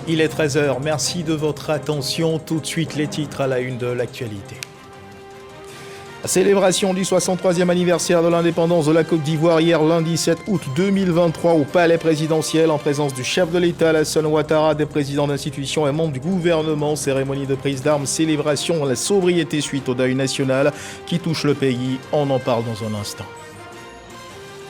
Il est 13 h, merci de votre attention. Tout de suite les titres à la une de l'actualité. La célébration du 63e anniversaire de l'indépendance de la Côte d'Ivoire hier lundi 7 août 2023 au palais présidentiel en présence du chef de l'État Alassane Ouattara, des présidents d'institutions et membres du gouvernement. Cérémonie de prise d'armes, célébration de la sobriété suite au deuil national qui touche le pays. On en parle dans un instant.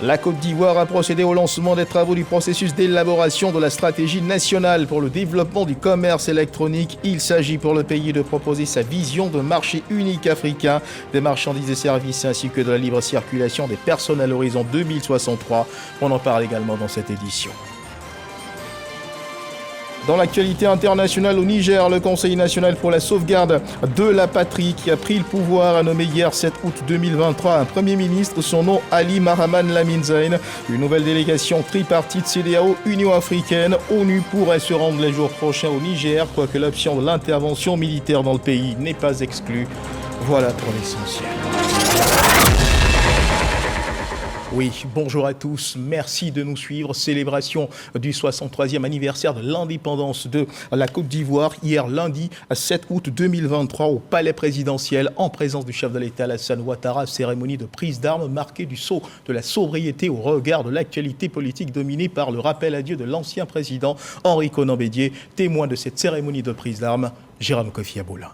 La Côte d'Ivoire a procédé au lancement des travaux du processus d'élaboration de la stratégie nationale pour le développement du commerce électronique. Il s'agit pour le pays de proposer sa vision de marché unique africain des marchandises et services ainsi que de la libre circulation des personnes à l'horizon 2063. On en parle également dans cette édition. Dans l'actualité internationale au Niger, le Conseil national pour la sauvegarde de la patrie qui a pris le pouvoir a nommé hier 7 août 2023 un Premier ministre, son nom Ali Mahaman Lamine Zaïne. Une nouvelle délégation tripartite CEDEAO, Union africaine, ONU pourrait se rendre les jours prochains au Niger, quoique l'option de l'intervention militaire dans le pays n'est pas exclue. Voilà pour l'essentiel. Oui, bonjour à tous, merci de nous suivre. Célébration du 63e anniversaire de l'indépendance de la Côte d'Ivoire, hier lundi 7 août 2023 au palais présidentiel en présence du chef de l'État Alassane Ouattara. Cérémonie de prise d'armes marquée du sceau de la sobriété au regard de l'actualité politique dominée par le rappel à Dieu de l'ancien président Henri Konan Bédié. Témoin de cette cérémonie de prise d'armes, Jérôme Kofi Aboulin.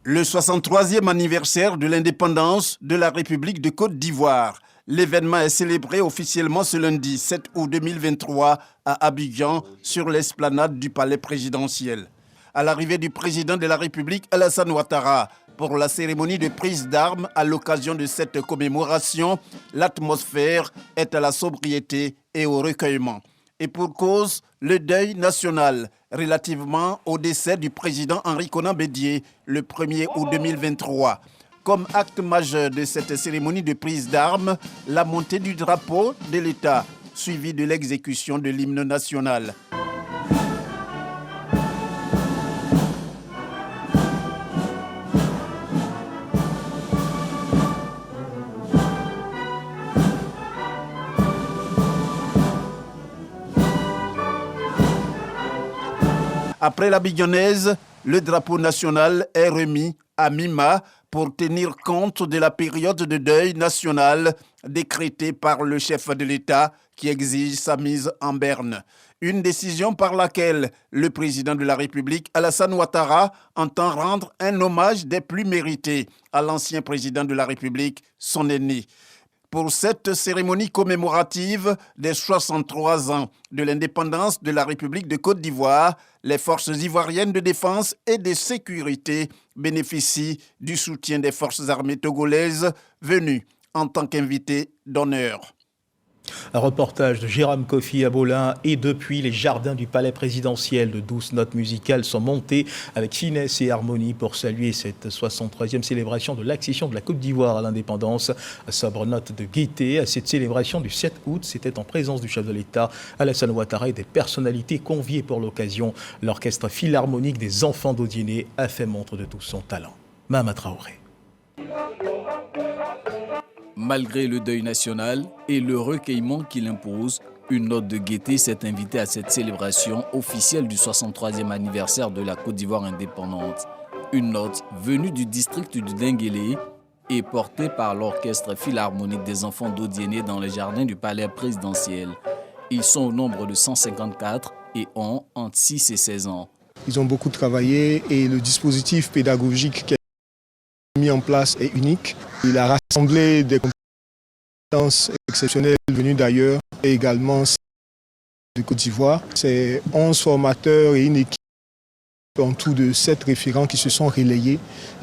Le 63e anniversaire de l'indépendance de la République de Côte d'Ivoire. L'événement est célébré officiellement ce lundi 7 août 2023 à Abidjan sur l'esplanade du palais présidentiel. À l'arrivée du président de la République Alassane Ouattara pour la cérémonie de prise d'armes à l'occasion de cette commémoration, l'atmosphère est à la sobriété et au recueillement. Et pour cause, le deuil national relativement au décès du président Henri Konan Bédié le 1er août 2023. Comme acte majeur de cette cérémonie de prise d'armes, la montée du drapeau de l'État, suivie de l'exécution de l'hymne national. Après la Bignonnaise, le drapeau national est remis à Mima pour tenir compte de la période de deuil national décrétée par le chef de l'État qui exige sa mise en berne. Une décision par laquelle le président de la République, Alassane Ouattara, entend rendre un hommage des plus mérités à l'ancien président de la République, son aîné. Pour cette cérémonie commémorative des 63 ans de l'indépendance de la République de Côte d'Ivoire, les forces ivoiriennes de défense et de sécurité bénéficient du soutien des forces armées togolaises venues en tant qu'invités d'honneur. Un reportage de Jérôme Kofi Aboulin et depuis les jardins du palais présidentiel, de douces notes musicales sont montées avec finesse et harmonie pour saluer cette 63e célébration de l'accession de la Côte d'Ivoire à l'indépendance. Sobre note de gaieté à cette célébration du 7 août, c'était en présence du chef de l'État Alassane Ouattara et des personnalités conviées pour l'occasion. L'orchestre philharmonique des enfants d'Odiéné a fait montre de tout son talent. Mahama Traoré. Malgré le deuil national et le recueillement qu'il impose, une note de gaieté s'est invitée à cette célébration officielle du 63e anniversaire de la Côte d'Ivoire indépendante. Une note venue du district du Denguélé et portée par l'orchestre philharmonique des enfants d'Odiéné dans les jardins du palais présidentiel. Ils sont au nombre de 154 et ont entre 6 et 16 ans. Ils ont beaucoup travaillé et le dispositif pédagogique qui est mis en place est unique. Il a rassemblé des compétences exceptionnelles venues d'ailleurs et également de Côte d'Ivoire. C'est 11 formateurs et une équipe en tout de 7 référents qui se sont relayés,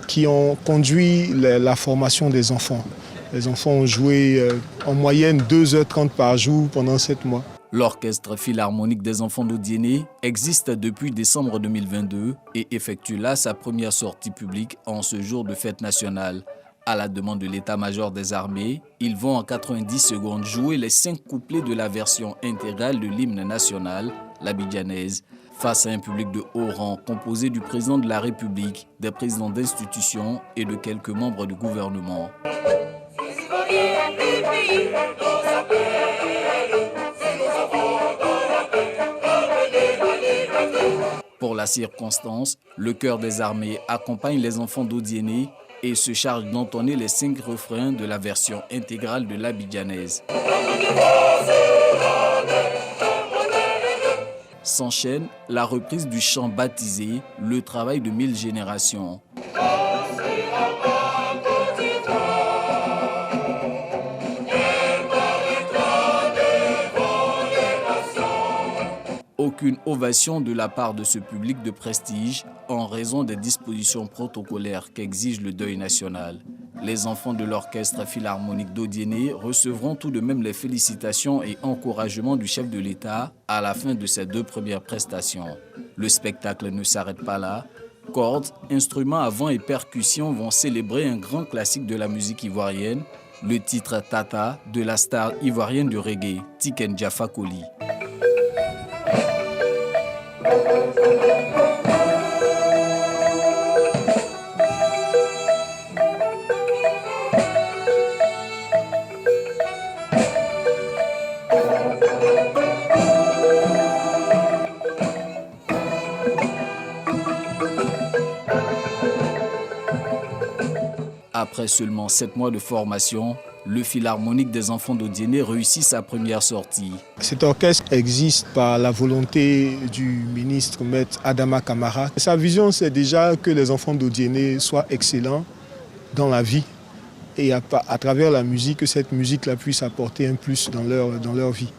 qui ont conduit la formation des enfants. Les enfants ont joué en moyenne 2h30 par jour pendant 7 mois. L'orchestre philharmonique des enfants d'Odiéné existe depuis décembre 2022 et effectue là sa première sortie publique en ce jour de fête nationale. À la demande de l'état-major des armées, ils vont en 90 secondes jouer les 5 couplets de la version intégrale de l'hymne national, l'abidjanaise, face à un public de haut rang composé du président de la République, des présidents d'institutions et de quelques membres du gouvernement. Pour la circonstance, le chœur des armées accompagne les enfants d'Odiéné et se charge d'entonner les 5 refrains de la version intégrale de l'abidjanaise. S'enchaîne la reprise du chant baptisé « Le travail de 1000 générations ». Aucune ovation de la part de ce public de prestige en raison des dispositions protocolaires qu'exige le deuil national. Les enfants de l'orchestre philharmonique d'Odiéné recevront tout de même les félicitations et encouragements du chef de l'État à la fin de ces 2 premières prestations. Le spectacle ne s'arrête pas là. Cordes, instruments à vent et percussions vont célébrer un grand classique de la musique ivoirienne, le titre Tata de la star ivoirienne du reggae, Tiken Jah Fakoly. Après seulement 7 mois de formation, le Philharmonique des enfants d'Odiéné réussit sa première sortie. Cet orchestre existe par la volonté du ministre Maître Adama Kamara. Sa vision, c'est déjà que les enfants d'Odiéné soient excellents dans la vie et à travers la musique, que cette musique-là puisse apporter un plus dans leur vie.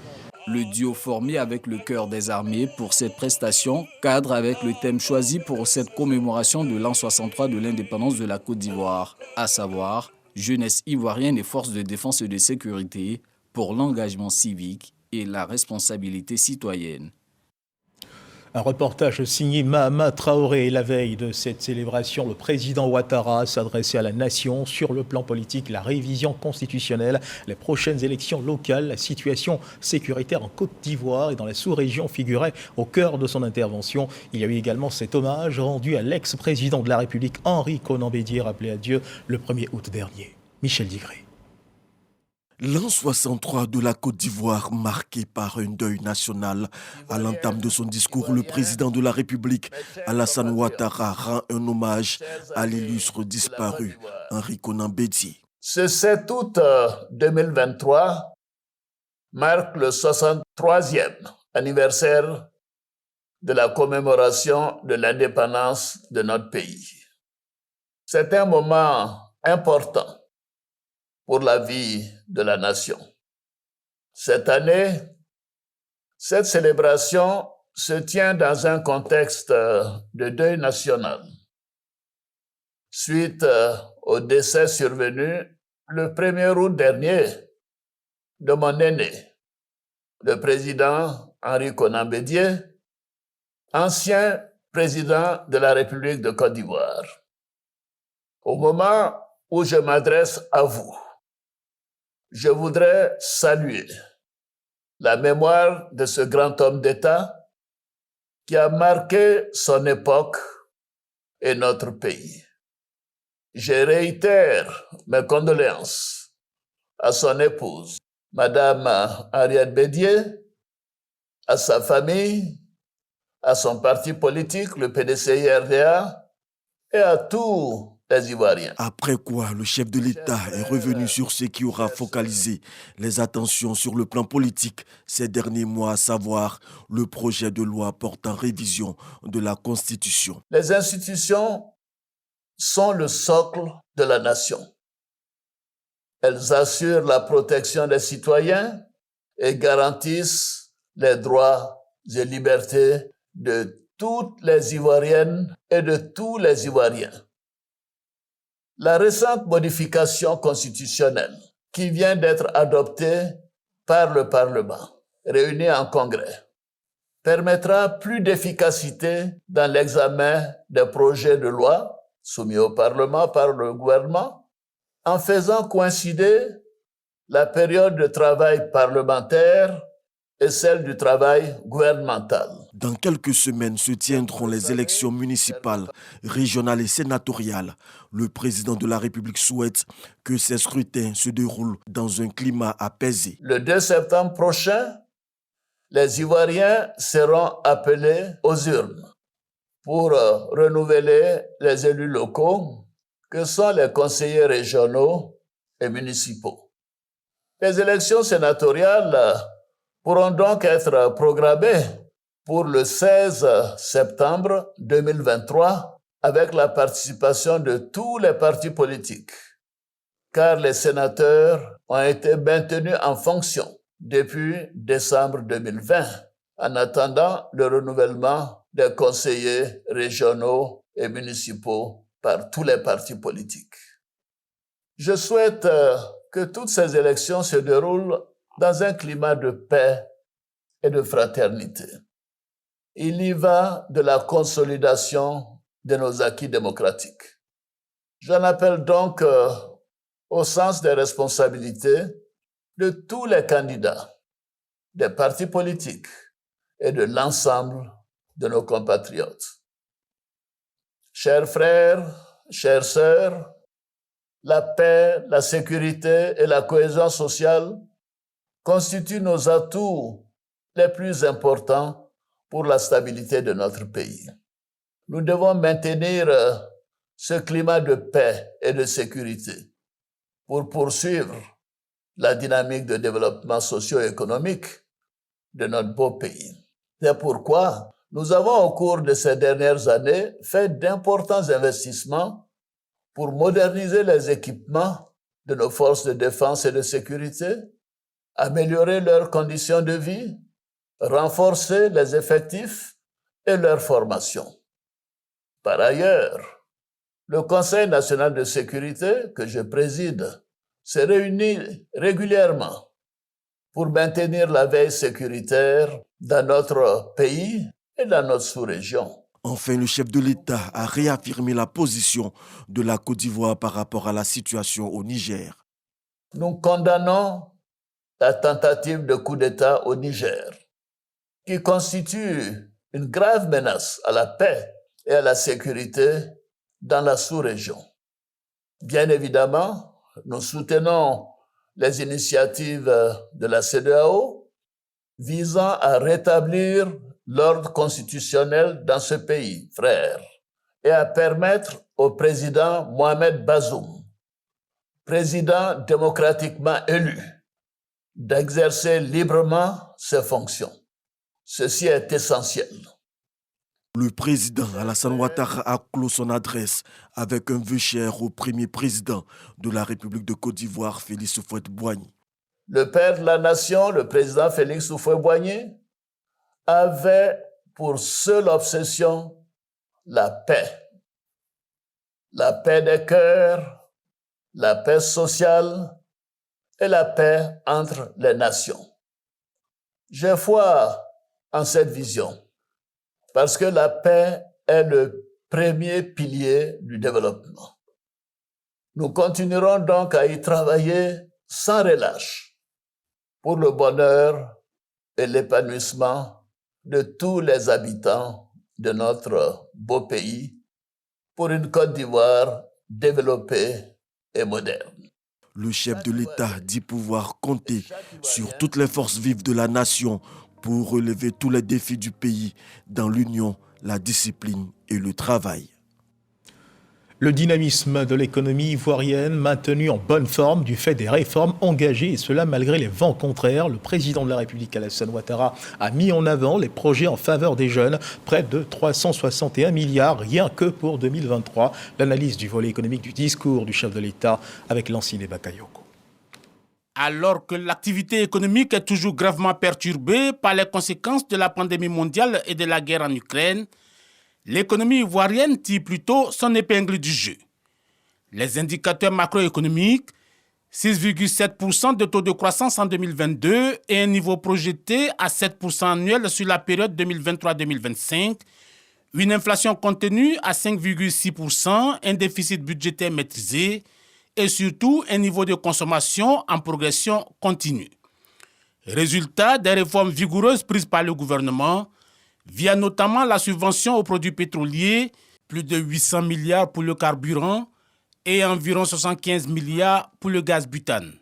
Le duo formé avec le chœur des armées pour cette prestation cadre avec le thème choisi pour cette commémoration de l'an 63 de l'indépendance de la Côte d'Ivoire, à savoir jeunesse ivoirienne et forces de défense et de sécurité pour l'engagement civique et la responsabilité citoyenne. Un reportage signé Mahama Traoré. La veille de cette célébration, le président Ouattara s'adressait à la nation sur le plan politique, la révision constitutionnelle, les prochaines élections locales, la situation sécuritaire en Côte d'Ivoire et dans la sous-région figurait au cœur de son intervention. Il y a eu également cet hommage rendu à l'ex-président de la République, Henri Konan Bédié, rappelé à Dieu le 1er août dernier. Michel Digré. L'an 63 de la Côte d'Ivoire marqué par un deuil national. À l'entame de son discours, le président de la République, Alassane Ouattara, rend un hommage à l'illustre disparu, Henri Konan Bédié. Ce 7 août 2023 marque le 63e anniversaire de la commémoration de l'indépendance de notre pays. C'est un moment important pour la vie de la nation. Cette année, cette célébration se tient dans un contexte de deuil national. Suite au décès survenu le 1er août dernier de mon aîné, le président Henri Konan Bédié, ancien président de la République de Côte d'Ivoire. Au moment où je m'adresse à vous, je voudrais saluer la mémoire de ce grand homme d'État qui a marqué son époque et notre pays. Je réitère mes condoléances à son épouse, Madame Henriette Bédié, à sa famille, à son parti politique, le PDCI-RDA, et à tous les Ivoiriens. Après quoi, le chef de l'État est revenu sur ce qui aura focalisé les attentions sur le plan politique ces derniers mois, à savoir le projet de loi portant révision de la Constitution. Les institutions sont le socle de la nation. Elles assurent la protection des citoyens et garantissent les droits et libertés de toutes les Ivoiriennes et de tous les Ivoiriens. La récente modification constitutionnelle qui vient d'être adoptée par le Parlement, réuni en Congrès, permettra plus d'efficacité dans l'examen des projets de loi soumis au Parlement par le gouvernement, en faisant coïncider la période de travail parlementaire et celle du travail gouvernemental. Dans quelques semaines se tiendront les élections municipales, régionales et sénatoriales. Le président de la République souhaite que ces scrutins se déroulent dans un climat apaisé. Le 2 septembre prochain, les Ivoiriens seront appelés aux urnes. pour renouveler les élus locaux que sont les conseillers régionaux et municipaux. Les élections sénatoriales pourront donc être programmées pour le 16 septembre 2023 avec la participation de tous les partis politiques, car les sénateurs ont été maintenus en fonction depuis décembre 2020, en attendant le renouvellement des conseillers régionaux et municipaux par tous les partis politiques. Je souhaite que toutes ces élections se déroulent dans un climat de paix et de fraternité. Il y va de la consolidation de nos acquis démocratiques. J'en appelle donc au sens des responsabilités de tous les candidats, des partis politiques et de l'ensemble de nos compatriotes. Chers frères, chères sœurs, la paix, la sécurité et la cohésion sociale constituent nos atouts les plus importants pour la stabilité de notre pays. Nous devons maintenir ce climat de paix et de sécurité pour poursuivre la dynamique de développement socio-économique de notre beau pays. C'est pourquoi nous avons au cours de ces dernières années fait d'importants investissements pour moderniser les équipements de nos forces de défense et de sécurité, améliorer leurs conditions de vie, renforcer les effectifs et leur formation. Par ailleurs, le Conseil national de sécurité que je préside se réunit régulièrement pour maintenir la veille sécuritaire dans notre pays et dans notre sous-région. Enfin, le chef de l'État a réaffirmé la position de la Côte d'Ivoire par rapport à la situation au Niger. Nous condamnons la tentative de coup d'État au Niger, qui constitue une grave menace à la paix et à la sécurité dans la sous-région. Bien évidemment, nous soutenons les initiatives de la CEDEAO visant à rétablir l'ordre constitutionnel dans ce pays, frère, et à permettre au président Mohamed Bazoum, président démocratiquement élu, d'exercer librement ses fonctions. Ceci est essentiel. Le président Alassane Ouattara a clos son adresse avec un vœu cher au premier président de la République de Côte d'Ivoire, Félix Houphouët-Boigny. Le père de la nation, le président Félix Houphouët-Boigny, avait pour seule obsession la paix. La paix des cœurs, la paix sociale et la paix entre les nations. J'ai foi en cette vision parce que la paix est le premier pilier du développement. Nous continuerons donc à y travailler sans relâche pour le bonheur et l'épanouissement de tous les habitants de notre beau pays pour une Côte d'Ivoire développée et moderne. Le chef de l'État dit pouvoir compter sur toutes les forces vives de la nation pour relever tous les défis du pays dans l'union, la discipline et le travail. Le dynamisme de l'économie ivoirienne maintenu en bonne forme du fait des réformes engagées, et cela malgré les vents contraires. Le président de la République, Alassane Ouattara, a mis en avant les projets en faveur des jeunes, près de 361 milliards rien que pour 2023. L'analyse du volet économique du discours du chef de l'État avec Lansine Bakayoko. Alors que l'activité économique est toujours gravement perturbée par les conséquences de la pandémie mondiale et de la guerre en Ukraine, l'économie ivoirienne tire plutôt son épingle du jeu. Les indicateurs macroéconomiques, 6,7% de taux de croissance en 2022 et un niveau projeté à 7% annuel sur la période 2023-2025, une inflation contenue à 5,6%, un déficit budgétaire maîtrisé et surtout un niveau de consommation en progression continue. Résultat des réformes vigoureuses prises par le gouvernement, via notamment la subvention aux produits pétroliers, plus de 800 milliards pour le carburant et environ 75 milliards pour le gaz butane.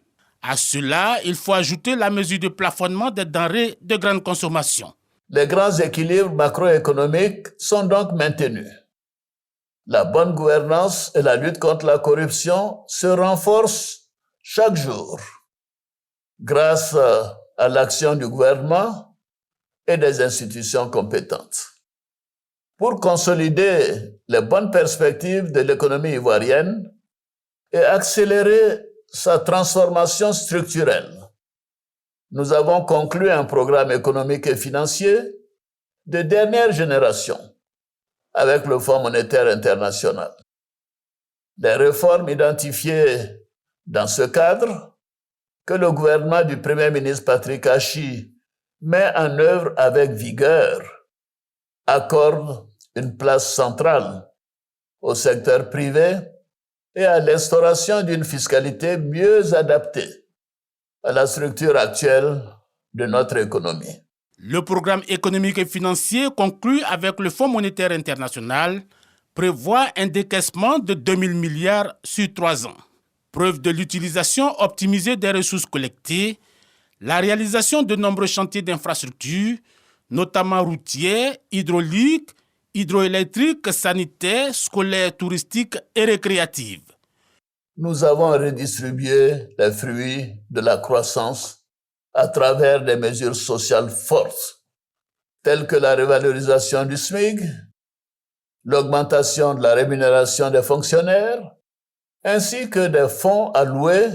À cela, il faut ajouter la mesure de plafonnement des denrées de grande consommation. Les grands équilibres macroéconomiques sont donc maintenus. La bonne gouvernance et la lutte contre la corruption se renforcent chaque jour grâce à l'action du gouvernement et des institutions compétentes. Pour consolider les bonnes perspectives de l'économie ivoirienne et accélérer sa transformation structurelle, nous avons conclu un programme économique et financier de dernière génération avec le Fonds monétaire international. Les réformes identifiées dans ce cadre, que le gouvernement du Premier ministre Patrick Achi met en œuvre avec vigueur, accordent une place centrale au secteur privé et à l'instauration d'une fiscalité mieux adaptée à la structure actuelle de notre économie. Le programme économique et financier conclu avec le Fonds monétaire international prévoit un décaissement de 2 000 milliards sur 3 ans. Preuve de l'utilisation optimisée des ressources collectées, la réalisation de nombreux chantiers d'infrastructures, notamment routiers, hydrauliques, hydroélectriques, sanitaires, scolaires, touristiques et récréatives. Nous avons redistribué les fruits de la croissance à travers des mesures sociales fortes, telles que la revalorisation du SMIC, l'augmentation de la rémunération des fonctionnaires, ainsi que des fonds alloués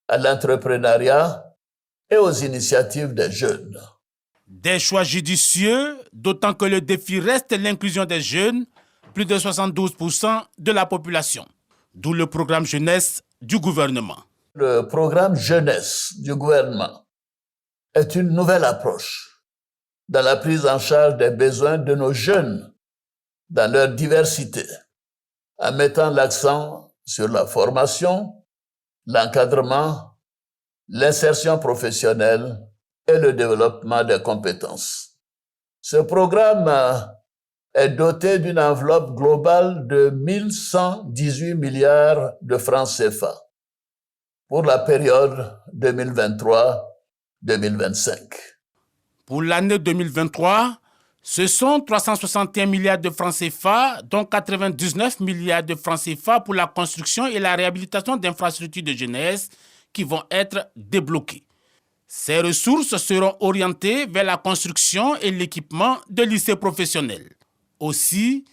à l'entrepreneuriat et aux initiatives des jeunes. Des choix judicieux, d'autant que le défi reste l'inclusion des jeunes, plus de 72% de la population, d'où le programme jeunesse du gouvernement. Le programme jeunesse du gouvernement est une nouvelle approche dans la prise en charge des besoins de nos jeunes dans leur diversité, en mettant l'accent sur la formation, l'encadrement, l'insertion professionnelle et le développement des compétences. Ce programme est doté d'une enveloppe globale de 1 118 milliards de francs CFA pour la période 2023-2025. Pour l'année 2023, ce sont 361 milliards de francs CFA, dont 99 milliards de francs CFA pour la construction et la réhabilitation d'infrastructures de jeunesse qui vont être débloquées. Ces ressources seront orientées vers la construction et l'équipement de lycées professionnels. Aussi,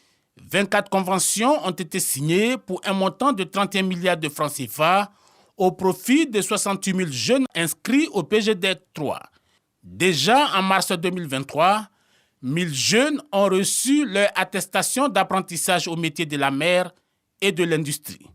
24 conventions ont été signées pour un montant de 31 milliards de francs CFA au profit de 68 000 jeunes inscrits au PGD 3. Déjà en mars 2023, 1000 jeunes ont reçu leur attestation d'apprentissage au métier de la mer et de l'industrie.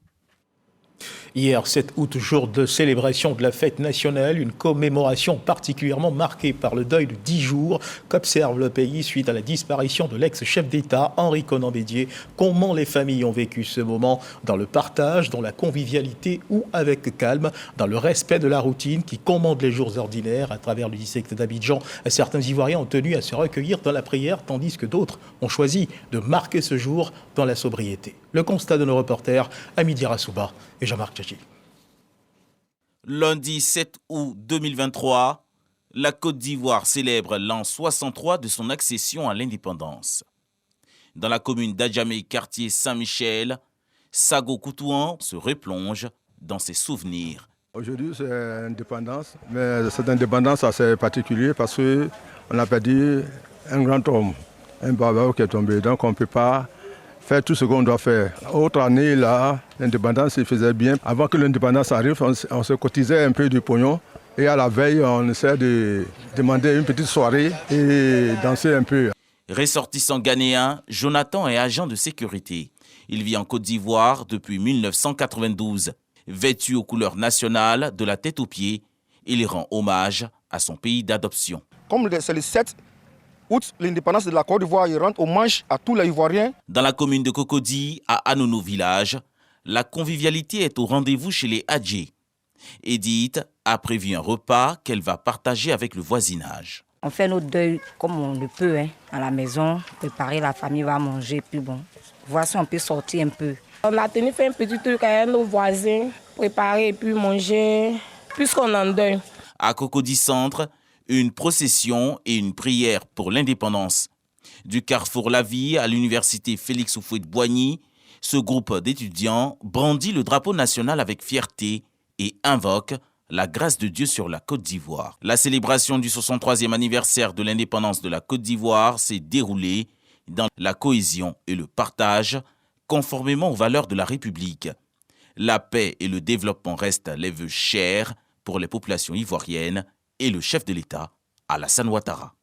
Hier, 7 août, jour de célébration de la fête nationale, une commémoration particulièrement marquée par le deuil de 10 jours qu'observe le pays suite à la disparition de l'ex-chef d'État, Henri Konan Bédié. Comment les familles ont vécu ce moment dans le partage, dans la convivialité ou avec calme, dans le respect de la routine qui commande les jours ordinaires à travers le district d'Abidjan. Certains Ivoiriens ont tenu à se recueillir dans la prière, tandis que d'autres ont choisi de marquer ce jour dans la sobriété. Le constat de nos reporters, Amidi Rassouba et Jean-Marc Tchachi. Lundi 7 août 2023, la Côte d'Ivoire célèbre l'an 63 de son accession à l'indépendance. Dans la commune d'Adjamé, quartier Saint-Michel, Sago Koutouan se replonge dans ses souvenirs. Aujourd'hui, c'est l'indépendance, mais cette indépendance assez particulière parce qu'on a perdu un grand homme, un barbare qui est tombé, donc on ne peut pas faire tout ce qu'on doit faire. Autre année, là, l'indépendance, il faisait bien. Avant que l'indépendance arrive, on se cotisait un peu du pognon. Et à la veille, on essaie de demander une petite soirée et danser un peu. Ressortissant ghanéen, Jonathan est agent de sécurité. Il vit en Côte d'Ivoire depuis 1992. Vêtu aux couleurs nationales, de la tête aux pieds, il rend hommage à son pays d'adoption. Comme c'est le 7 août, l'indépendance de la Côte d'Ivoire, il rend hommage à tous les Ivoiriens. Dans la commune de Cocody, à Anono village, la convivialité est au rendez-vous chez les Adjé. Edith a prévu un repas qu'elle va partager avec le voisinage. On fait notre deuil comme on le peut, à la maison, préparer, la famille va manger, puis bon, voir si on peut sortir un peu. On a tenu faire un petit truc avec nos voisins, préparer et puis manger, puisqu'on en deuil. À Cocody Centre, une procession et une prière pour l'indépendance. Du carrefour La Vie à l'université Félix Houphouët-Boigny, ce groupe d'étudiants brandit le drapeau national avec fierté et invoque la grâce de Dieu sur la Côte d'Ivoire. La célébration du 63e anniversaire de l'indépendance de la Côte d'Ivoire s'est déroulée dans la cohésion et le partage, conformément aux valeurs de la République. La paix et le développement restent les vœux chers pour les populations ivoiriennes et le chef de l'État, Alassane Ouattara.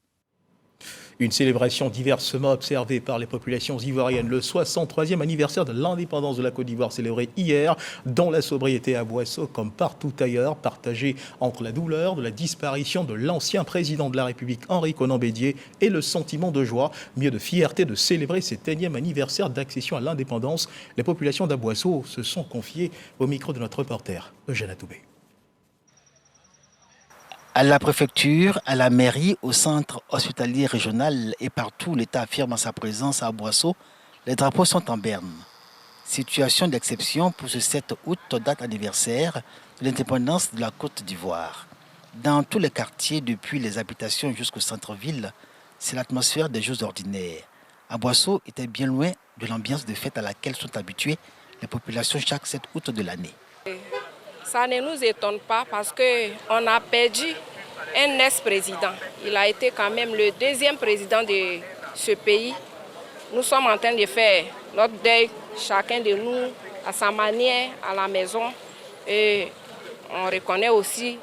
Une célébration diversement observée par les populations ivoiriennes. Le 63e anniversaire de l'indépendance de la Côte d'Ivoire célébré hier dans la sobriété à Boisseau comme partout ailleurs, partagé entre la douleur de la disparition de l'ancien président de la République Henri Konan Bédié et le sentiment de joie, mieux de fierté de célébrer cet énième anniversaire d'accession à l'indépendance. Les populations d'Aboisseau se sont confiées au micro de notre reporter Eugène Atoubé. À la préfecture, à la mairie, au centre hospitalier régional et partout, l'État affirme sa présence à Boisseau. Les drapeaux sont en berne. Situation d'exception pour ce 7 août, date anniversaire de l'indépendance de la Côte d'Ivoire. Dans tous les quartiers, depuis les habitations jusqu'au centre-ville, c'est l'atmosphère des jours ordinaires. À Boisseau était bien loin de l'ambiance de fête à laquelle sont habituées les populations chaque 7 août de l'année. Ça ne nous étonne pas parce qu'on a perdu un ex-président. Il a été quand même le deuxième président de ce pays. Nous sommes en train de faire notre deuil, chacun de nous, à sa manière, à la maison. Et on reconnaît aussi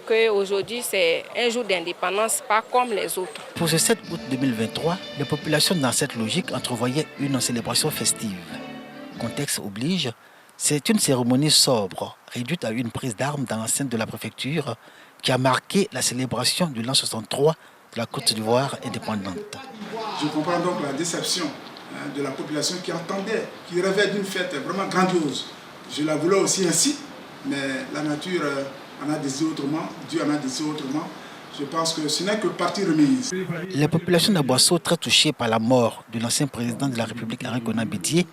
qu'aujourd'hui, c'est un jour d'indépendance, pas comme les autres. Pour ce 7 août 2023, les populations dans cette logique entrevoyaient une célébration festive. Contexte oblige, c'est une cérémonie sobre, réduite à une prise d'armes dans l'enceinte de la préfecture, qui a marqué la célébration du l'an 63 de la Côte d'Ivoire indépendante. Je comprends donc la déception de la population qui entendait, qui rêvait d'une fête vraiment grandiose. Je la voulais aussi ainsi, mais la nature en a décidé autrement, Dieu en a décidé autrement. Je pense que ce n'est que partie remise. Les populations d'Aboisseau, très touchées par la mort de l'ancien président de la République, Henri Konan Bédié,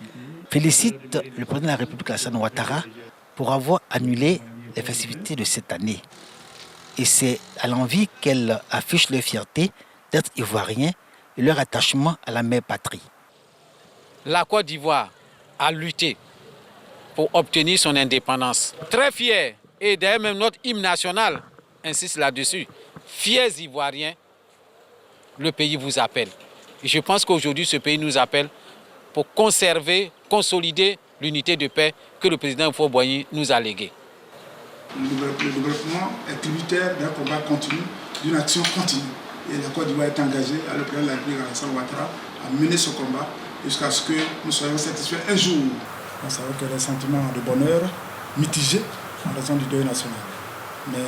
félicitent le président de la République, Alassane Ouattara, pour avoir annulé les festivités de cette année. Et c'est à l'envie qu'elles affichent leur fierté d'être ivoiriens et leur attachement à la mère patrie. La Côte d'Ivoire a lutté pour obtenir son indépendance. Très fier, et d'ailleurs même notre hymne national insiste là-dessus. Fiers Ivoiriens, le pays vous appelle. Et je pense qu'aujourd'hui, ce pays nous appelle pour conserver, consolider l'unité de paix que le président Houphouët-Boigny nous a léguée. Le développement est tributaire d'un combat continu, d'une action continue. Et la Côte d'Ivoire est engagée, le président de la République, Alassane Ouattara, à mener ce combat jusqu'à ce que nous soyons satisfaits un jour. On savait que les sentiments de bonheur mitigés en raison du deuil national. Mais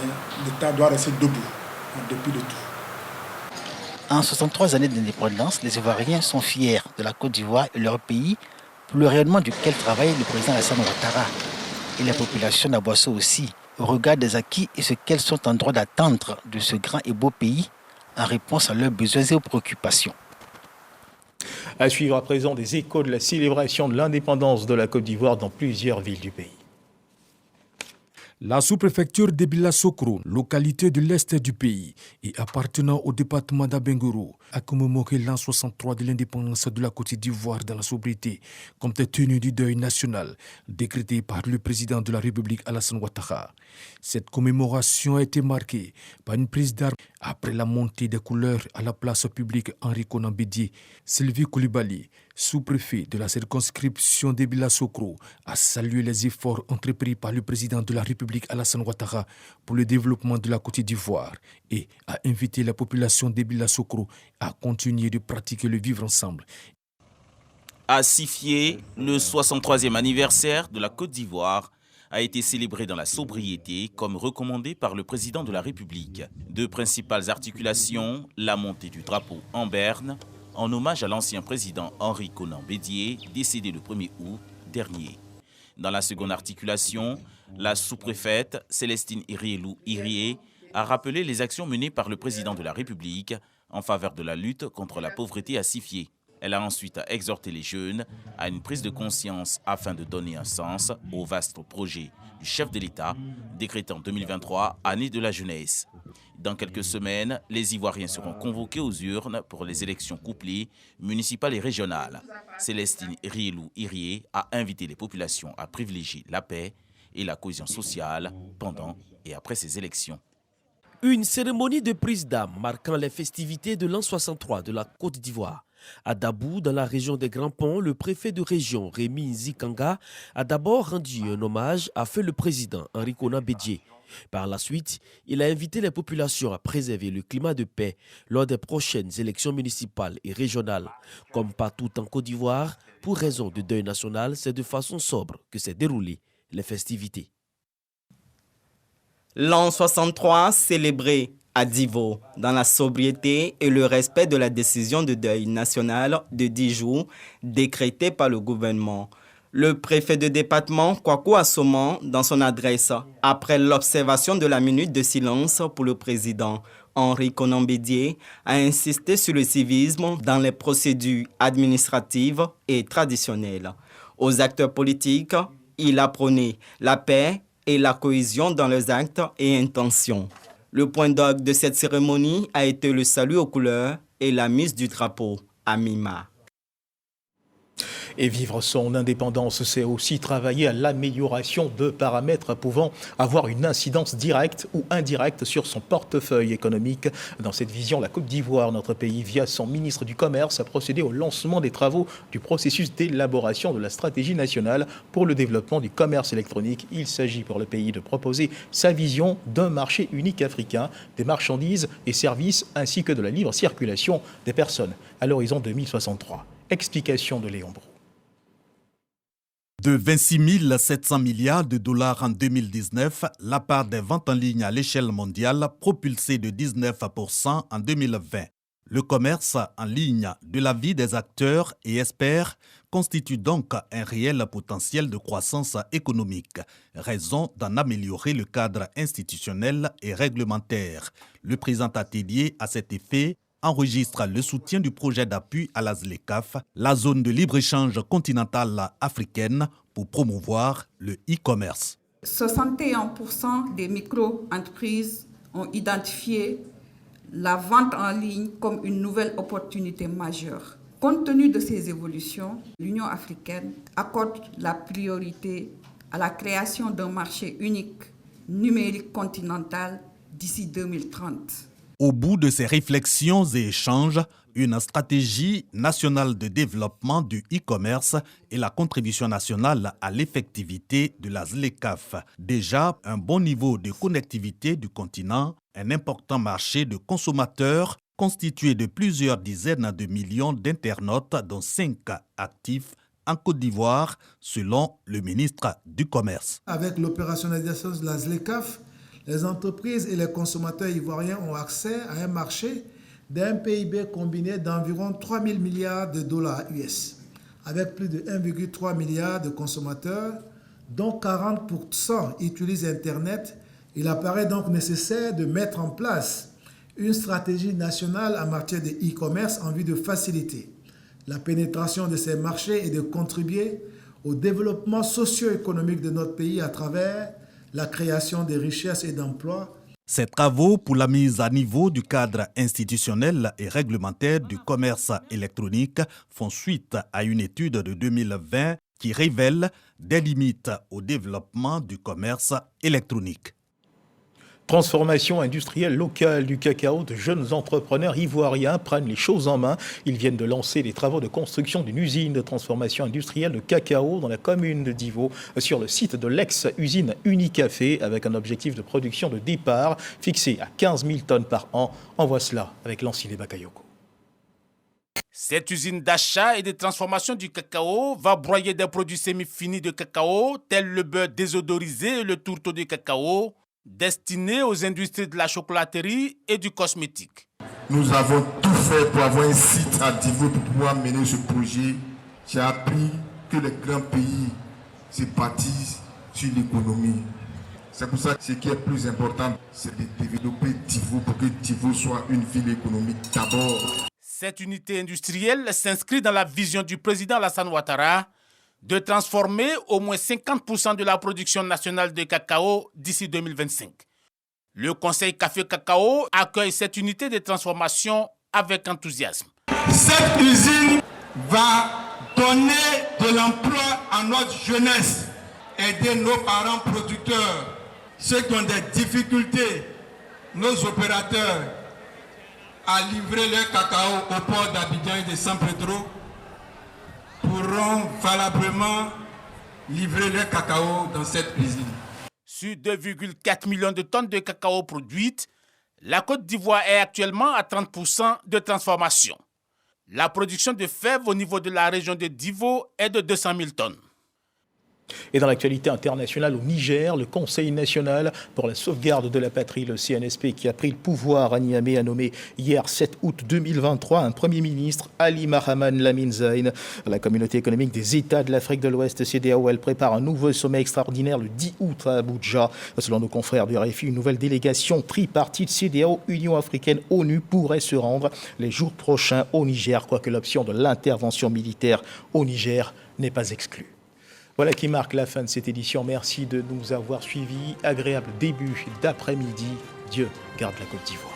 l'État doit rester debout, en dépit de tout. En 63 années d'indépendance, les Ivoiriens sont fiers de la Côte d'Ivoire et leur pays, pour le rayonnement duquel travaille le président Alassane Ouattara. Et les populations d'Aboisseau aussi, au regard des acquis et ce qu'elles sont en droit d'attendre de ce grand et beau pays, en réponse à leurs besoins et aux préoccupations. À suivre à présent des échos de la célébration de l'indépendance de la Côte d'Ivoire dans plusieurs villes du pays. La sous-préfecture d'Ebila-Sokro, localité de l'est du pays et appartenant au département d'Abengourou, a commémoré l'an 63 de l'indépendance de la Côte d'Ivoire dans la sobriété, comme tenue du deuil national, décrété par le président de la République Alassane Ouattara. Cette commémoration a été marquée par une prise d'armes après la montée des couleurs à la place publique Henri Konan Bédié. Sylvie Koulibaly, sous-préfet de la circonscription d'Ebila-Sokro, a salué les efforts entrepris par le président de la République Alassane Ouattara pour le développement de la Côte d'Ivoire et a invité la population d'Ebila-Sokro à continuer de pratiquer le vivre ensemble. À Sifié, le 63e anniversaire de la Côte d'Ivoire a été célébré dans la sobriété comme recommandé par le président de la République. Deux principales articulations, la montée du drapeau en berne, en hommage à l'ancien président Henri Konan Bédié, décédé le 1er août dernier. Dans la seconde articulation, la sous-préfète Célestine Irielou-Irié a rappelé les actions menées par le président de la République en faveur de la lutte contre la pauvreté à Sifié. Elle a ensuite exhorté les jeunes à une prise de conscience afin de donner un sens au vaste projet du chef de l'État, décrété en 2023 année de la jeunesse. Dans quelques semaines, les Ivoiriens seront convoqués aux urnes pour les élections couplées, municipales et régionales. Célestine Rielou-Irié a invité les populations à privilégier la paix et la cohésion sociale pendant et après ces élections. Une cérémonie de prise d'âme marquant les festivités de l'an 63 de la Côte d'Ivoire. À Dabou, dans la région des Grands Ponts, le préfet de région, Rémi Nzikanga, a d'abord rendu un hommage à feu le président Henri Konan Bédié. Par la suite, il a invité les populations à préserver le climat de paix lors des prochaines élections municipales et régionales. Comme partout en Côte d'Ivoire, pour raison de deuil national, c'est de façon sobre que s'est déroulées les festivités. L'an 63 célébré à Divo, dans la sobriété et le respect de la décision de deuil national de 10 jours décrétée par le gouvernement. Le préfet de département, Kwaku Assoman, dans son adresse, après l'observation de la minute de silence pour le président Henri Konan Bédié, a insisté sur le civisme dans les procédures administratives et traditionnelles. Aux acteurs politiques, il a prôné la paix et la cohésion dans leurs actes et intentions. Le point d'orgue de cette cérémonie a été le salut aux couleurs et la mise du drapeau à Mima. Et vivre son indépendance, c'est aussi travailler à l'amélioration de paramètres pouvant avoir une incidence directe ou indirecte sur son portefeuille économique. Dans cette vision, la Côte d'Ivoire, notre pays, via son ministre du Commerce, a procédé au lancement des travaux du processus d'élaboration de la stratégie nationale pour le développement du commerce électronique. Il s'agit pour le pays de proposer sa vision d'un marché unique africain, des marchandises et services, ainsi que de la libre circulation des personnes à l'horizon 2063. Explication de Léon Brou. De 26 700 milliards de dollars en 2019, la part des ventes en ligne à l'échelle mondiale propulsée de 19% en 2020. Le commerce en ligne, de l'avis des acteurs et experts, constitue donc un réel potentiel de croissance économique, raison d'en améliorer le cadre institutionnel et réglementaire. Le présent atelier, à cet effet, enregistre le soutien du projet d'appui à la ZLECAf, la zone de libre-échange continentale africaine, pour promouvoir le e-commerce. 61% des micro-entreprises ont identifié la vente en ligne comme une nouvelle opportunité majeure. Compte tenu de ces évolutions, l'Union africaine accorde la priorité à la création d'un marché unique numérique continental d'ici 2030. Au bout de ces réflexions et échanges, une stratégie nationale de développement du e-commerce et la contribution nationale à l'effectivité de la ZLECAf. Déjà, un bon niveau de connectivité du continent, un important marché de consommateurs constitué de plusieurs dizaines de millions d'internautes, dont 5 actifs en Côte d'Ivoire, selon le ministre du Commerce. Avec l'opérationnalisation de la ZLECAf, les entreprises et les consommateurs ivoiriens ont accès à un marché d'un PIB combiné d'environ 3 000 milliards de dollars US, avec plus de 1,3 milliard de consommateurs, dont 40% utilisent Internet. Il apparaît donc nécessaire de mettre en place une stratégie nationale en matière de e-commerce en vue de faciliter la pénétration de ces marchés et de contribuer au développement socio-économique de notre pays à travers la création de richesses et d'emplois. Ces travaux pour la mise à niveau du cadre institutionnel et réglementaire du commerce électronique font suite à une étude de 2020 qui révèle des limites au développement du commerce électronique. Transformation industrielle locale du cacao, de jeunes entrepreneurs ivoiriens prennent les choses en main. Ils viennent de lancer les travaux de construction d'une usine de transformation industrielle de cacao dans la commune de Divo, sur le site de l'ex-usine Unicafé, avec un objectif de production de départ fixé à 15 000 tonnes par an. On voit cela avec Lancine Bakayoko. Cette usine d'achat et de transformation du cacao va broyer des produits semi-finis de cacao, tels le beurre désodorisé et le tourteau de cacao, destinés aux industries de la chocolaterie et du cosmétique. Nous avons tout fait pour avoir un site à Divo pour pouvoir mener ce projet. J'ai appris que les grands pays se bâtissent sur l'économie. C'est pour ça que ce qui est plus important, c'est de développer Divo pour que Divo soit une ville économique d'abord. Cette unité industrielle s'inscrit dans la vision du président Alassane Ouattara de transformer au moins 50% de la production nationale de cacao d'ici 2025. Le Conseil Café-Cacao accueille cette unité de transformation avec enthousiasme. Cette usine va donner de l'emploi à notre jeunesse, aider nos parents producteurs, ceux qui ont des difficultés, nos opérateurs, à livrer leur cacao au port d'Abidjan et de San Pedro, pourront valablement livrer leur cacao dans cette usine. Sur 2,4 millions de tonnes de cacao produites, la Côte d'Ivoire est actuellement à 30% de transformation. La production de fèves au niveau de la région de Divo est de 200 000 tonnes. Et dans l'actualité internationale au Niger, le Conseil national pour la sauvegarde de la patrie, le CNSP, qui a pris le pouvoir à Niamey, a nommé hier 7 août 2023 un Premier ministre, Ali Mahaman Lamine Zaïn. La communauté économique des États de l'Afrique de l'Ouest, CEDEAO, elle prépare un nouveau sommet extraordinaire le 10 août à Abuja. Selon nos confrères du RFI, une nouvelle délégation tripartite CEDEAO, Union africaine, ONU pourrait se rendre les jours prochains au Niger, quoique l'option de l'intervention militaire au Niger n'est pas exclue. Voilà qui marque la fin de cette édition. Merci de nous avoir suivis. Agréable début d'après-midi. Dieu garde la Côte d'Ivoire.